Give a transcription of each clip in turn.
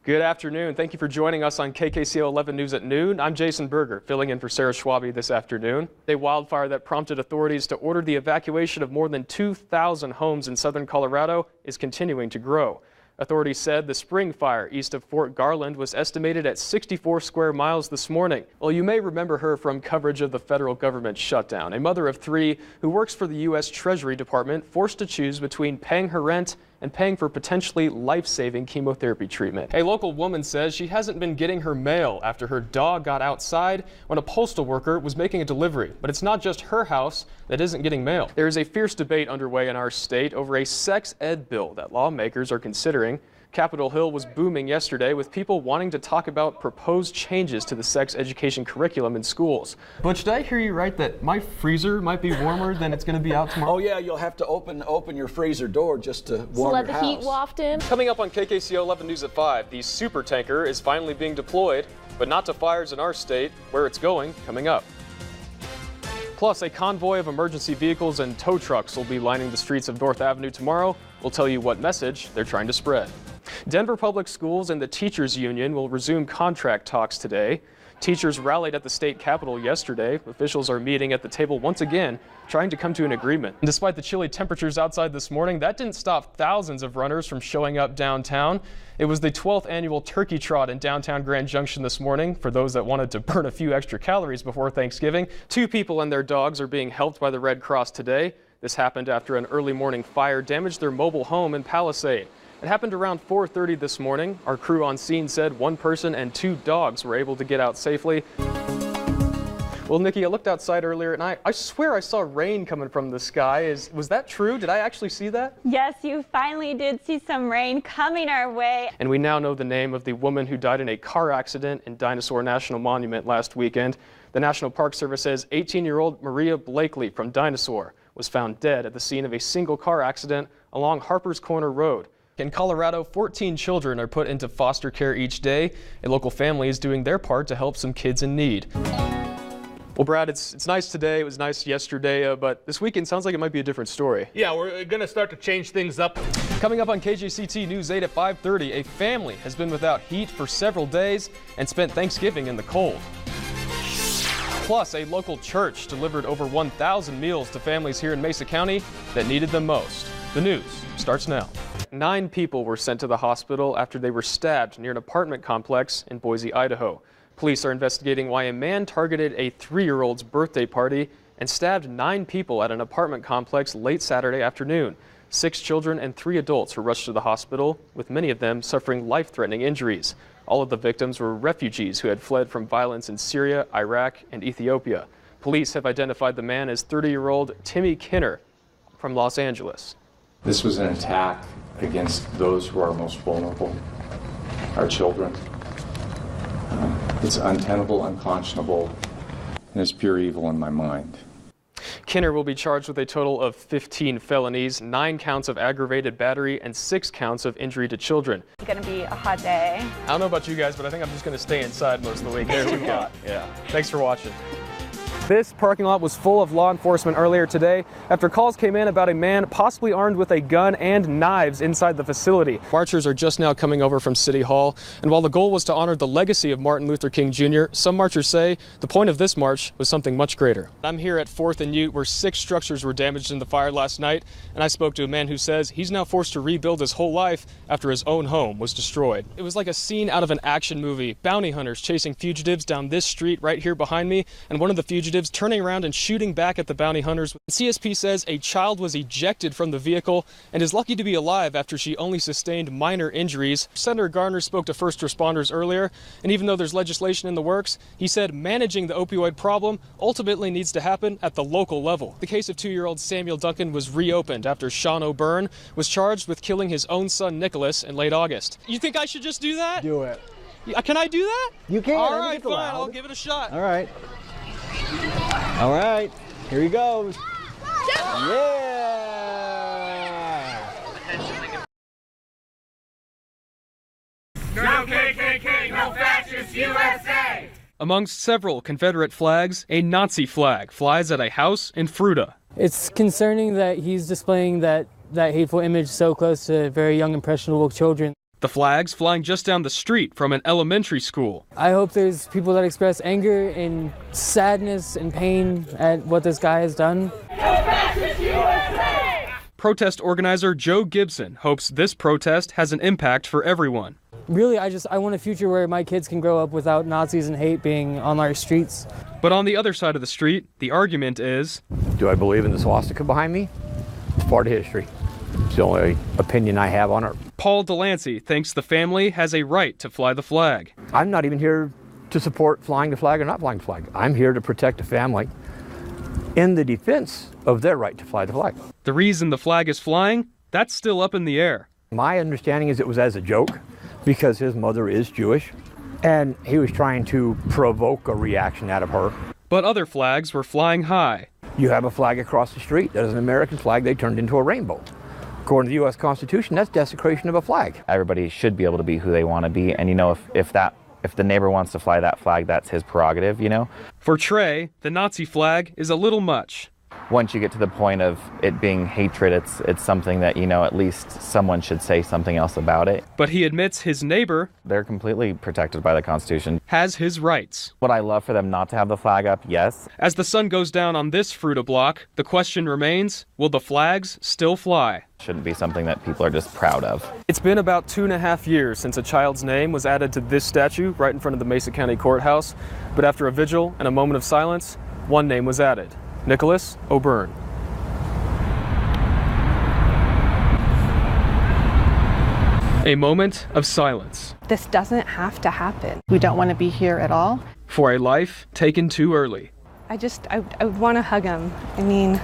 Good afternoon. Thank you for joining us on KKCO 11 News at noon. I'm Jason Berger, filling in for Sarah Schwabe this afternoon. A wildfire that prompted authorities to order the evacuation of more than 2,000 homes in southern Colorado is continuing to grow. Authorities said the spring fire east of Fort Garland was estimated at 64 square miles this morning. Well, you may remember her from coverage of the federal government shutdown. A mother of three who works for the U.S. Treasury Department forced to choose between paying her rent and paying for potentially life-saving chemotherapy treatment. A local woman says she hasn't been getting her mail after her dog got outside when a postal worker was making a delivery. But it's not just her house that isn't getting mail. There is a fierce debate underway in our state over a sex ed bill that lawmakers are considering. Capitol Hill was booming yesterday with people wanting to talk about proposed changes to the sex education curriculum in schools. Butch, did I hear you right that my freezer might be warmer than it's going to be out tomorrow? Oh yeah, you'll have to open your freezer door just to warm your house. So let the heat waft in. Coming up on KKCO 11 News at 5, the super tanker is finally being deployed, but not to fires in our state. Where it's going, coming up. Plus, a convoy of emergency vehicles and tow trucks will be lining the streets of North Avenue tomorrow. We'll tell you what message they're trying to spread. Denver Public Schools and the Teachers Union will resume contract talks today. Teachers rallied at the state capitol yesterday. Officials are meeting at the table once again, trying to come to an agreement. And despite the chilly temperatures outside this morning, that didn't stop thousands of runners from showing up downtown. It was the 12th annual Turkey Trot in downtown Grand Junction this morning. For those that wanted to burn a few extra calories before Thanksgiving, 2 people and their dogs are being helped by the Red Cross today. This happened after an early morning fire damaged their mobile home in Palisade. It happened around 4:30 this morning. Our crew on scene said 1 person and 2 dogs were able to get out safely. Well, Nikki, I looked outside earlier and I swear I saw rain coming from the sky. Was that true? Did I actually see that? Yes, you finally did see some rain coming our way. And we now know the name of the woman who died in a car accident in Dinosaur National Monument last weekend. The National Park Service says 18-year-old Maria Blakely from Dinosaur was found dead at the scene of a single car accident along Harper's Corner Road. In Colorado, 14 children are put into foster care each day. A local family is doing their part to help some kids in need. Well, Brad, it's nice today. It was nice yesterday, but this weekend sounds like it might be a different story. Yeah, we're going to start to change things up. Coming up on KJCT News 8 at 5:30, a family has been without heat for several days and spent Thanksgiving in the cold. Plus, a local church delivered over 1,000 meals to families here in Mesa County that needed them most. The news starts now. 9 people were sent to the hospital after they were stabbed near an apartment complex in Boise, Idaho. Police are investigating why a man targeted a 3-year-old's birthday party and stabbed 9 people at an apartment complex late Saturday afternoon. 6 children and 3 adults were rushed to the hospital, with many of them suffering life-threatening injuries. All of the victims were refugees who had fled from violence in Syria, Iraq, and Ethiopia. Police have identified the man as 30-year-old Timmy Kinner from Los Angeles. This was an attack against those who are most vulnerable, our children. It's untenable, unconscionable, and it's pure evil in my mind. Kinner will be charged with a total of 15 felonies, 9 counts of aggravated battery, and 6 counts of injury to children. It's going to be a hot day. I don't know about you guys, but I think I'm just going to stay inside most of the week. It's too hot. Yeah. Thanks for watching. This parking lot was full of law enforcement earlier today after calls came in about a man possibly armed with a gun and knives inside the facility. Marchers are just now coming over from City Hall, and while the goal was to honor the legacy of Martin Luther King Jr., some marchers say the point of this march was something much greater. I'm here at 4th and Ute, where 6 structures were damaged in the fire last night, and I spoke to a man who says he's now forced to rebuild his whole life after his own home was destroyed. It was like a scene out of an action movie. Bounty hunters chasing fugitives down this street right here behind me, and one of the fugitives turning around and shooting back at the bounty hunters. CSP says a child was ejected from the vehicle and is lucky to be alive after she only sustained minor injuries. Senator Garner spoke to first responders earlier, and even though there's legislation in the works, he said managing the opioid problem ultimately needs to happen at the local level. The case of 2-year-old Samuel Duncan was reopened after Sean O'Byrne was charged with killing his own son Nicholas in late August. You think I should just do that? Do it. Can I do that? You can. All right, fine. I'll give it a shot. All right. All right. Here he goes. Yeah! No KKK, no fascist USA! Amongst several Confederate flags, a Nazi flag flies at a house in Fruita. It's concerning that he's displaying that hateful image so close to very young, impressionable children. The flags flying just down the street from an elementary school. I hope there's people that express anger and sadness and pain at what this guy has done. Protest organizer Joe Gibson hopes this protest has an impact for everyone. Really, I want a future where my kids can grow up without Nazis and hate being on our streets. But on the other side of the street, the argument is, do I believe in the swastika behind me? It's part of history. It's the only opinion I have on it. Paul Delancey thinks the family has a right to fly the flag. I'm not even here to support flying the flag or not flying the flag. I'm here to protect the family in the defense of their right to fly the flag. The reason the flag is flying, that's still up in the air. My understanding is it was as a joke because his mother is Jewish and he was trying to provoke a reaction out of her. But other flags were flying high. You have a flag across the street that is an American flag they turned into a rainbow. According to the U.S. Constitution, that's desecration of a flag. Everybody should be able to be who they want to be, and if the neighbor wants to fly that flag, that's his prerogative, For Trey, the Nazi flag is a little much. Once you get to the point of it being hatred, it's something that, at least someone should say something else about it. But he admits his neighbor, they're completely protected by the Constitution, has his rights. Would I love for them not to have the flag up? Yes. As the sun goes down on this fruita block, the question remains, will the flags still fly? Shouldn't be something that people are just proud of. It's been about 2.5 years since a child's name was added to this statue right in front of the Mesa County Courthouse. But after a vigil and a moment of silence, one name was added. Nicholas O'Byrne. A moment of silence. This doesn't have to happen. We don't want to be here at all. For a life taken too early. I would want to hug him. I mean,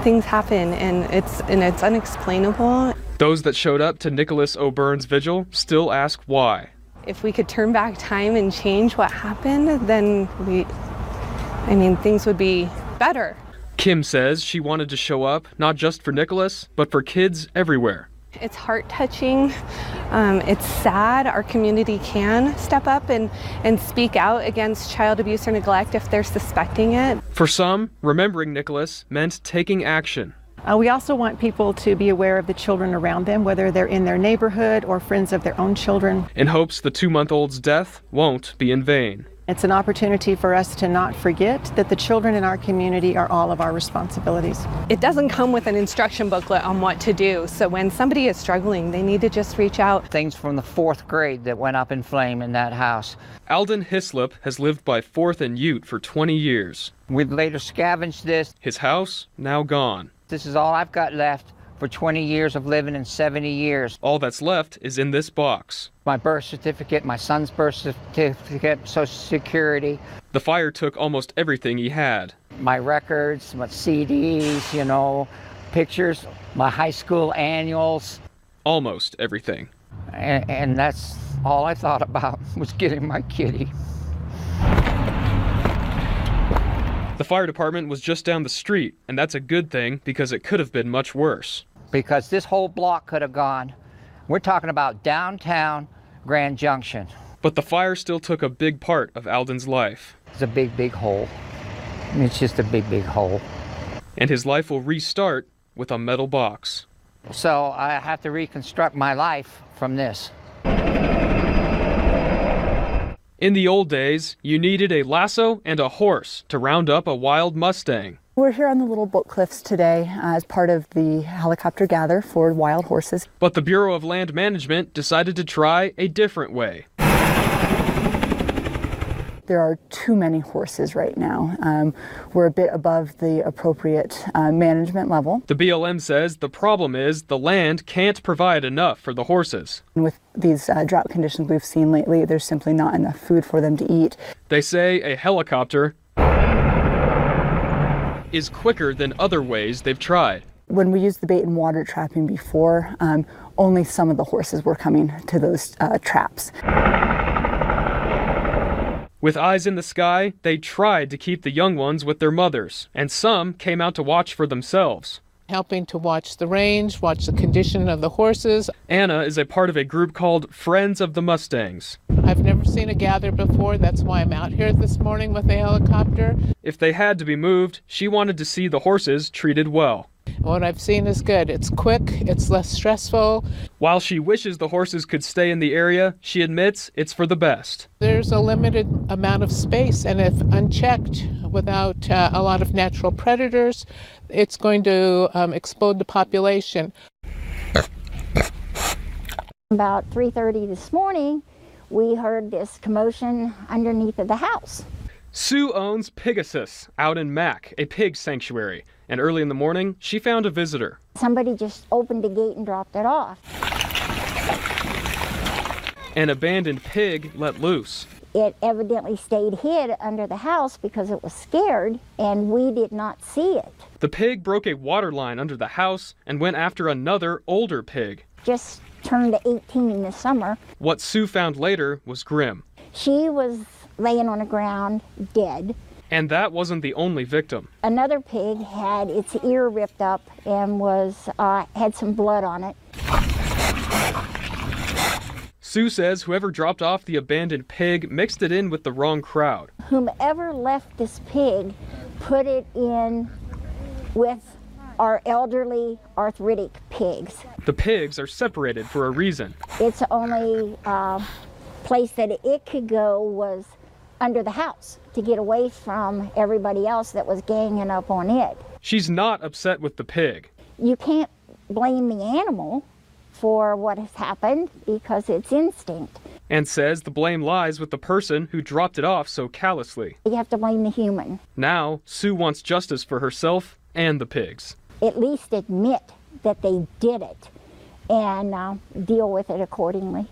things happen and it's unexplainable. Those that showed up to Nicholas O'Byrne's vigil still ask why. If we could turn back time and change what happened, then things would be better. Kim says she wanted to show up not just for Nicholas, but for kids everywhere. It's heart-touching. It's sad. Our community can step up and speak out against child abuse or neglect if they're suspecting it. For some, remembering Nicholas meant taking action. We also want people to be aware of the children around them, whether they're in their neighborhood or friends of their own children. In hopes the 2-month-old's death won't be in vain. It's an opportunity for us to not forget that the children in our community are all of our responsibilities. It doesn't come with an instruction booklet on what to do, so when somebody is struggling, they need to just reach out. Things from the 4th grade that went up in flame in that house. Alden Hislop has lived by 4th and Ute for 20 years. We'd later scavenged this. His house, now gone. This is all I've got left for 20 years of living and 70 years. All that's left is in this box. My birth certificate, my son's birth certificate, Social Security. The fire took almost everything he had. My records, my CDs, pictures, my high school annuals. Almost everything. And that's all I thought about was getting my kitty. The fire department was just down the street, and that's a good thing because it could have been much worse. Because this whole block could have gone. We're talking about downtown Grand Junction. But the fire still took a big part of Alden's life. It's a big, big hole. It's just a big, big hole. And his life will restart with a metal box. So I have to reconstruct my life from this. In the old days, you needed a lasso and a horse to round up a wild Mustang. We're here on the Little Boat Cliffs today as part of the helicopter gather for wild horses. But the Bureau of Land Management decided to try a different way. There are too many horses right now. We're a bit above the appropriate management level. The BLM says the problem is the land can't provide enough for the horses. With these drought conditions we've seen lately, there's simply not enough food for them to eat. They say a helicopter is quicker than other ways they've tried. When we used the bait and water trapping before, only some of the horses were coming to those traps. With eyes in the sky, they tried to keep the young ones with their mothers, and some came out to watch for themselves. Helping to watch the range, watch the condition of the horses. Anna is a part of a group called Friends of the Mustangs. I've never seen a gather before, that's why I'm out here this morning with a helicopter. If they had to be moved, she wanted to see the horses treated well. What I've seen is good. It's quick, it's less stressful. While she wishes the horses could stay in the area, she admits it's for the best. There's a limited amount of space, and if unchecked without a lot of natural predators, it's going to explode the population. About 3:30 this morning, we heard this commotion underneath of the house. Sue owns Pegasus out in Mac, a pig sanctuary, and early in the morning, she found a visitor. Somebody just opened the gate and dropped it off. An abandoned pig let loose. It evidently stayed hid under the house because it was scared, and we did not see it. The pig broke a water line under the house and went after another older pig. Just turned 18 this summer. What Sue found later was grim. She was laying on the ground, dead. And that wasn't the only victim. Another pig had its ear ripped up and had some blood on it. Sue says whoever dropped off the abandoned pig mixed it in with the wrong crowd. Whomever left this pig put it in with our elderly arthritic pigs. The pigs are separated for a reason. It's the only place that it could go was under the house to get away from everybody else that was ganging up on it. She's not upset with the pig. You can't blame the animal for what has happened because it's instinct. And says the blame lies with the person who dropped it off so callously. You have to blame the human. Now, Sue wants justice for herself and the pigs. At least admit that they did it and deal with it accordingly.